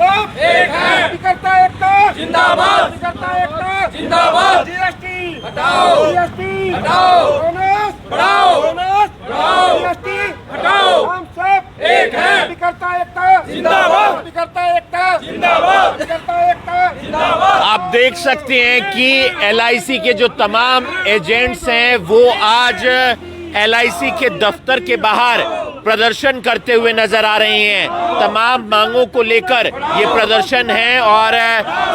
सब एक हैं, अभिकर्ता एकता जिंदाबाद, अभिकर्ता एकता जिंदाबाद। जीएसटी हटाओ, जीएसटी हटाओ, बोनस बढ़ाओ, बोनस बढ़ाओ, जीएसटी हटाओ। हम सब एक हैं, अभिकर्ता एकता जिंदाबाद, अभिकर्ता एकता जिंदाबाद, अभिकर्ता एकता जिंदाबाद। आप देख सकते हैं कि एलआईसी के जो तमाम एजेंट्स हैं वो आज एलआईसी के दफ्तर के बाहर प्रदर्शन करते हुए नजर आ रहे हैं। तमाम मांगों को लेकर ये प्रदर्शन है और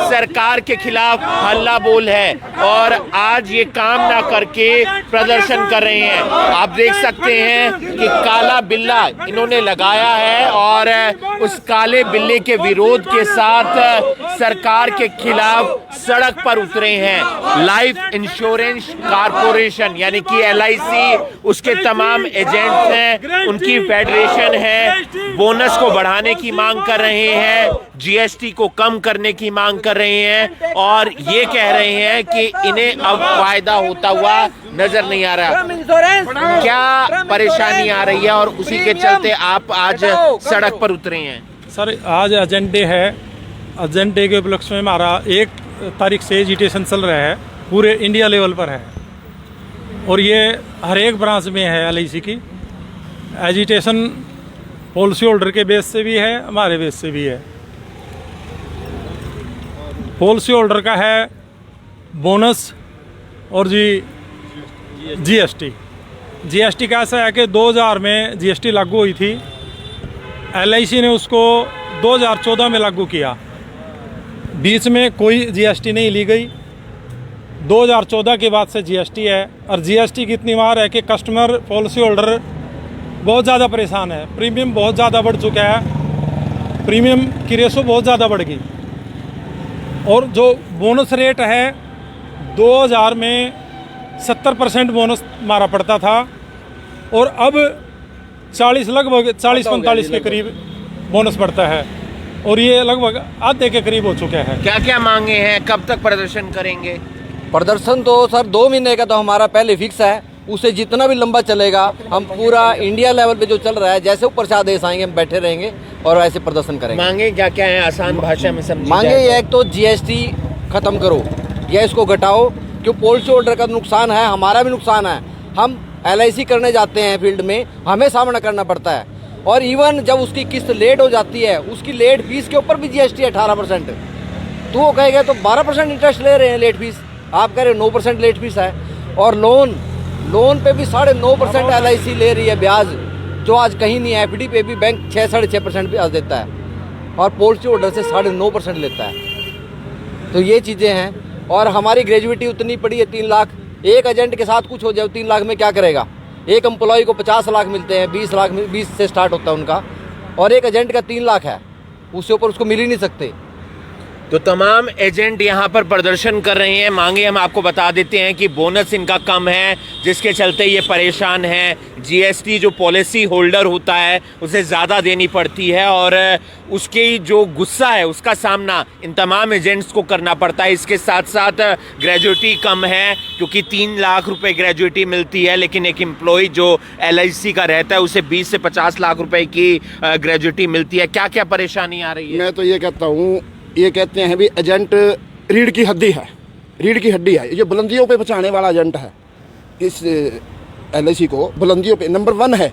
सरकार के खिलाफ हल्ला बोल है और आज ये काम ना करके प्रदर्शन कर रहे हैं। आप देख सकते हैं कि काला बिल्ला इन्होंने लगाया है और उस काले बिल्ले के विरोध के साथ सरकार के खिलाफ सड़क पर उतरे हैं। लाइफ इंश्योरेंस कॉरपोरेशन यानी कि एलआईसी, उसके तमाम एजेंट्स हैं, उनकी फेडरेशन है, बोनस को बढ़ाने की मांग कर रहे हैं, जीएसटी को कम करने की मांग कर रहे हैं और ये कह रहे हैं कि इन्हें अब फायदा होता हुआ नजर नहीं आ रहा। क्या परेशानी आ रही है और उसी के चलते आप आज सड़क पर उतरे हैं? सर, आज एजेंट डे है। एजेंट डे के उपलक्ष्य में हमारा 1 तारीख से एजिटेशन चल रहा है, पूरे इंडिया लेवल पर है और ये हर एक ब्रांच में है। एलआईसी की एजिटेशन पॉलिसी होल्डर के बेस से भी है, हमारे बेस से भी है। पॉलिसी होल्डर का है बोनस और जीएसटी का ऐसा है कि 2000 में जीएसटी लागू हुई थी, एलआईसी ने उसको 2014 में लागू किया, बीच में कोई जीएसटी नहीं ली गई। 2014 के बाद से जीएसटी है और जीएसटी की इतनी मार है कि कस्टमर पॉलिसी होल्डर बहुत ज़्यादा परेशान है। प्रीमियम बहुत ज़्यादा बढ़ चुका है, प्रीमियम की रेशो बहुत ज़्यादा बढ़ गई और जो बोनस रेट है 2000 में 70% बोनस मारा पड़ता था और अब 40-45 के करीब बोनस बढ़ता है और ये लगभग आधे के करीब हो चुका है। क्या क्या मांगे हैं, कब तक प्रदर्शन करेंगे? प्रदर्शन तो सर 2 महीने का तो हमारा पहले फिक्स है, उससे जितना भी लंबा चलेगा हम पूरा इंडिया लेवल पे जो चल रहा है, जैसे ऊपर से आदेश आएंगे हम बैठे रहेंगे और ऐसे प्रदर्शन करेंगे। मांगे क्या क्या है, आसान भाषा में समझिए? मांगे ये एक तो जीएसटी खत्म करो या इसको घटाओ, क्यों पॉलिसी होल्डर का नुकसान है, हमारा भी नुकसान है। हम एलआईसी करने जाते हैं फील्ड में, हमें सामना करना पड़ता है और इवन जब उसकी किस्त लेट हो जाती है, उसकी लेट फीस के ऊपर भी जीएसटी 18%। तो वो कहेगा तो 12% इंटरेस्ट ले रहे हैं लेट फीस, आप कह रहे 9% लेट फीस है और लोन पे भी 9.5% एलआईसी ले रही है ब्याज, जो आज कहीं नहीं है। एफडी पे भी बैंक 6-6.5% ब्याज देता है और पॉलिसी होल्डर से 9.5% लेता है। तो ये चीज़ें हैं और हमारी ग्रेजुएटी उतनी पड़ी है 3 लाख। एक एजेंट के साथ कुछ हो जाए 3 लाख में क्या करेगा? एक एम्प्लॉय को 50 लाख मिलते हैं, 20 से स्टार्ट होता है उनका और एक एजेंट का 3 लाख है, उससे ऊपर उसको मिल ही नहीं सकते। तो तमाम एजेंट यहाँ पर प्रदर्शन कर रहे हैं। मांगे हम आपको बता देते हैं कि बोनस इनका कम है, जिसके चलते ये परेशान हैं। जीएसटी जो पॉलिसी होल्डर होता है उसे ज़्यादा देनी पड़ती है और उसके जो गुस्सा है उसका सामना इन तमाम एजेंट्स को करना पड़ता है। इसके साथ साथ ग्रेजुएटी कम है क्योंकि 3 लाख रुपए ग्रेजुएटी मिलती है, लेकिन एक एम्प्लॉय जो एलआईसी का रहता है उसे 20 से 50 लाख रुपए की ग्रेजुएटी मिलती है। क्या क्या परेशानी आ रही है? मैं तो ये कहता हूँ, ये कहते हैं भी एजेंट रीढ़ की हड्डी है, रीढ़ की हड्डी है, ये बुलंदियों पे पहुंचाने वाला एजेंट है। इस एलआईसी को बुलंदियों पे नंबर 1 है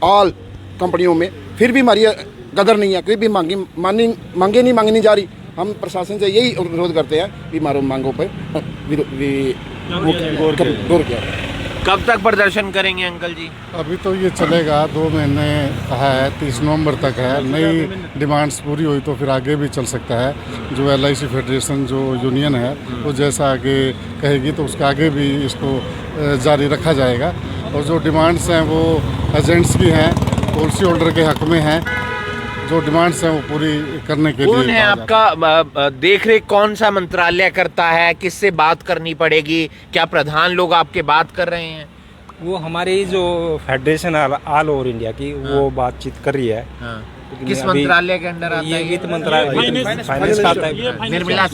ऑल कंपनियों में, फिर भी हमारी कदर नहीं है, कोई भी मांगे नहीं मांगनी जा रही। हम प्रशासन से यही अनुरोध करते हैं कि हमारे मांगों पर गौर किया। कब तक प्रदर्शन करेंगे अंकल जी? अभी तो ये चलेगा, 2 महीने कहा है, 30 नवंबर तक है। नई डिमांड्स पूरी हुई तो फिर आगे भी चल सकता है। जो एलआईसी फेडरेशन जो यूनियन है वो जैसा आगे कहेगी तो उसके आगे भी इसको जारी रखा जाएगा और जो डिमांड्स हैं वो एजेंट्स की हैं, पॉलिसी होल्डर के हक में हैं। जो डिमांड्स हैं वो पूरी करने के लिए। कौन है आपका देख रेख, कौन सा मंत्रालय करता है, किससे बात करनी पड़ेगी? क्या प्रधान लोग आपके बात कर रहे हैं? वो हमारी जो फेडरेशन ऑल ओवर इंडिया की वो बातचीत कर रही है। हाँ। किस मंत्रालय के अंडर आता है? ये वित्त मंत्रालय, फाइनेंस का आता है। निर्मला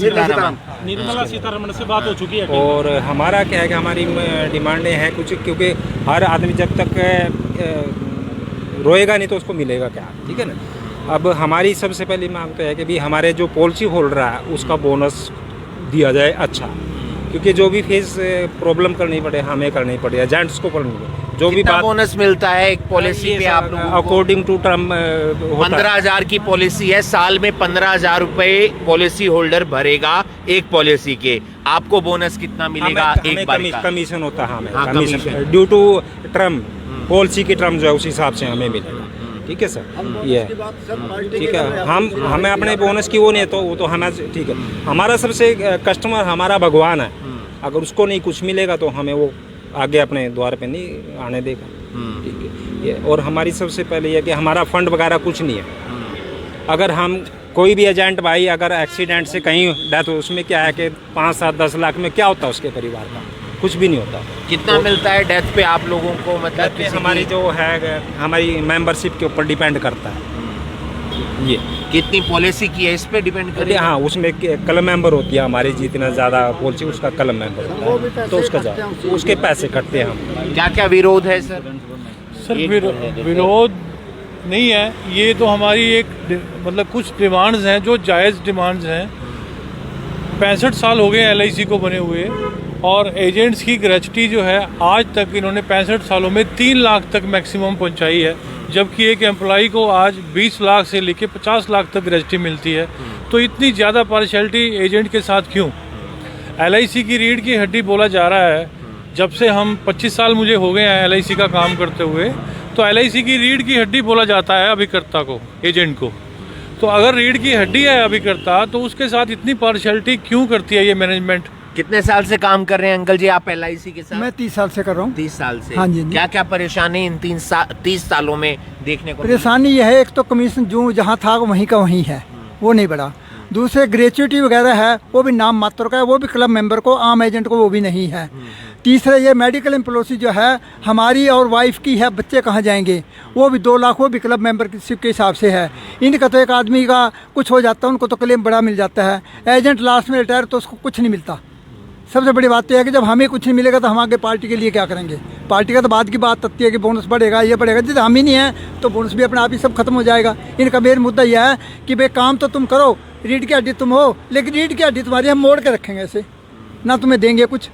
सीतारमण से बात हो चुकी है और हमारा क्या है कि हमारी डिमांडें हैं कुछ, क्योंकि हर आदमी जब तक रोएगा नहीं तो उसको मिलेगा क्या, ठीक है ना। अब हमारी सबसे पहली मांग तो है कि भी हमारे जो पॉलिसी होल्डर है उसका बोनस दिया जाए अच्छा, क्योंकि जो भी फेस प्रॉब्लम करनी पड़े हमें करनी पड़े, एजेंट्स को करनी पड़े, जो भी कितना बात बोनस मिलता है एक पॉलिसी पे आप लोगों को? अकॉर्डिंग टू टर्म होता है। 15,000 की पॉलिसी है, साल में 15,000 रुपए पॉलिसी होल्डर भरेगा एक पॉलिसी के। आपको बोनस कितना मिलेगा एक बार का? कमीशन होता है हमें, हाँ, commission due to term, policy की टर्म जो है उस हिसाब से हमें मिलेगा। ठीक है सर, ये ठीक है। हमें अपने बोनस की वो नहीं है तो वो तो हमें ठीक है। हमारा सबसे कस्टमर हमारा भगवान है, अगर उसको नहीं कुछ मिलेगा तो हमें वो आगे अपने द्वार पे नहीं आने देगा। ठीक है ये, और हमारी सबसे पहले ये कि हमारा फंड वगैरह कुछ नहीं है। अगर हम कोई भी एजेंट भाई अगर एक्सीडेंट से कहीं डेथ हो, उसमें क्या है कि 5, 7, 10 लाख में क्या होता है उसके परिवार का? कुछ भी नहीं होता। कितना मिलता है डेथ पे आप लोगों को? मतलब किसी हमारी जो है हमारी मेंबरशिप के ऊपर डिपेंड करता है। ये कितनी पॉलिसी की है इस पे डिपेंड करेगा। हाँ, उसमें क्लब मेंबर होती है हमारी, जितना ज़्यादा पॉलिसी उसका क्लब मेंबर होता है तो उसका ज़्यादा उसके पैसे कटते हैं हम। क्या क्या विरोध है सर? सर विरोध नहीं है, ये तो हमारी एक मतलब कुछ डिमांड्स हैं जो जायज़ डिमांड्स हैं। 65 साल हो गए LIC को बने हुए, और एजेंट्स की ग्रेच्युटी जो है आज तक इन्होंने 65 सालों में 3 लाख तक मैक्सिमम पहुंचाई है, जबकि एक एम्प्लॉई को आज 20 लाख से लेकर 50 लाख तक ग्रेच्युटी मिलती है। तो इतनी ज़्यादा पार्शियलिटी एजेंट के साथ क्यों? LIC की रीढ़ की हड्डी बोला जा रहा है। जब से हम 25 साल मुझे हो गए हैं LIC का काम करते हुए, तो LIC की रीढ़ की हड्डी बोला जाता है अभिकर्ता को, एजेंट को। तो अगर रीढ़ की हड्डी है अभिकर्ता, तो उसके साथ इतनी पार्शियलिटी क्यों करती है ये मैनेजमेंट? कितने साल से काम कर रहे हैं अंकल जी आप LIC के साथ? मैं 30 साल से कर रहा हूँ। 30 साल से? हाँ जी। क्या क्या परेशानी इन 30 सालों में देखने को? परेशानी यह है, एक तो कमीशन जो जहाँ था वहीं का वहीं है, वो नहीं बढ़ा। दूसरे ग्रेच्युटी वगैरह है वो भी नाम मात्र का है, वो भी क्लब मेंबर को, आम एजेंट को वो भी नहीं है। तीसरा ये मेडिकल एम्प्लॉयी जो है हमारी और वाइफ की है, बच्चे कहाँ जाएंगे, वो भी 2 लाख, वो भी क्लब मेंबरशिप के हिसाब से है। इनका तो एक आदमी का कुछ हो जाता है उनको तो क्लेम बड़ा मिल जाता है, एजेंट लास्ट में रिटायर तो उसको कुछ नहीं मिलता। सबसे बड़ी बात तो है कि जब हमें कुछ नहीं मिलेगा तो हम आगे पार्टी के लिए क्या करेंगे? पार्टी का तो बाद की बात आती है कि बोनस बढ़ेगा, ये बढ़ेगा। जब हम ही नहीं हैं तो बोनस भी अपने आप ही सब खत्म हो जाएगा। इनका मेन मुद्दा यह है कि भाई काम तो तुम करो, रीढ़ की हड्डी तुम हो, लेकिन रीढ़ की हड्डी तुम्हारी हम मोड़ के रखेंगे ऐसे, ना तुम्हें देंगे कुछ।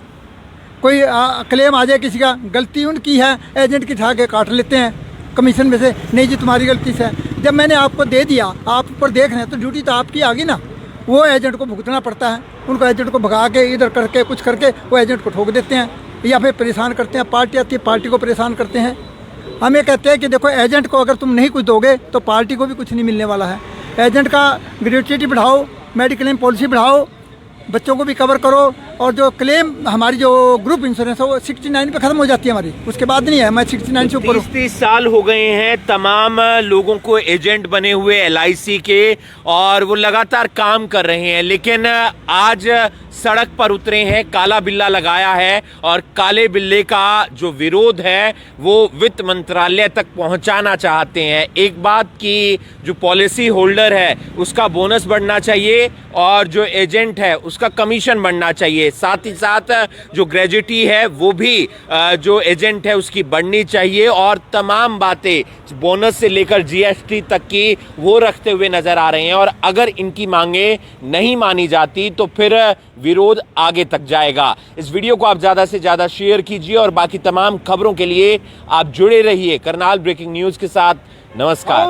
कोई क्लेम आ जाए किसी का, गलती उनकी है, एजेंट की ठा के काट लेते हैं कमीशन में से, नहीं जी तुम्हारी गलती से है। जब मैंने आपको दे दिया, आप ऊपर देख रहे हैं तो ड्यूटी तो आपकी आ गई ना, वो एजेंट को भुगतना पड़ता है। उनको एजेंट को भगा के इधर करके कुछ करके वो एजेंट को ठोक देते हैं या फिर परेशान करते हैं। पार्टी आती है, पार्टी को परेशान करते हैं। हम ये कहते हैं कि देखो एजेंट को अगर तुम नहीं कुछ दोगे तो पार्टी को भी कुछ नहीं मिलने वाला है। एजेंट का ग्रेच्युटी बढ़ाओ, मेडिक्लेम पॉलिसी बढ़ाओ, बच्चों को भी कवर करो, और जो क्लेम हमारी जो ग्रुप इंश्योरेंस है वो 69 पे खत्म हो जाती है हमारी, उसके बाद नहीं है। मैं 69 से ऊपर 30 साल हो गए हैं तमाम लोगों को एजेंट बने हुए LIC के, और वो लगातार काम कर रहे हैं, लेकिन आज सड़क पर उतरे हैं, काला बिल्ला लगाया है, और काले बिल्ले का जो विरोध है वो वित्त मंत्रालय तक पहुंचाना चाहते हैं। एक बात की जो पॉलिसी होल्डर है उसका बोनस बढ़ना चाहिए, और जो एजेंट है उसका कमीशन बढ़ना चाहिए। साथ ही साथ जो ग्रेच्युटी है वो भी जो एजेंट है उसकी बढ़नी चाहिए, और तमाम बातें बोनस से लेकर GST तक की वो रखते हुए नजर आ रहे हैं। और अगर इनकी मांगे नहीं मानी जाती तो फिर विरोध आगे तक जाएगा। इस वीडियो को आप ज्यादा से ज्यादा शेयर कीजिए, और बाकी तमाम खबरों के लिए आप जुड़े रहिए करनाल ब्रेकिंग न्यूज के साथ। नमस्कार।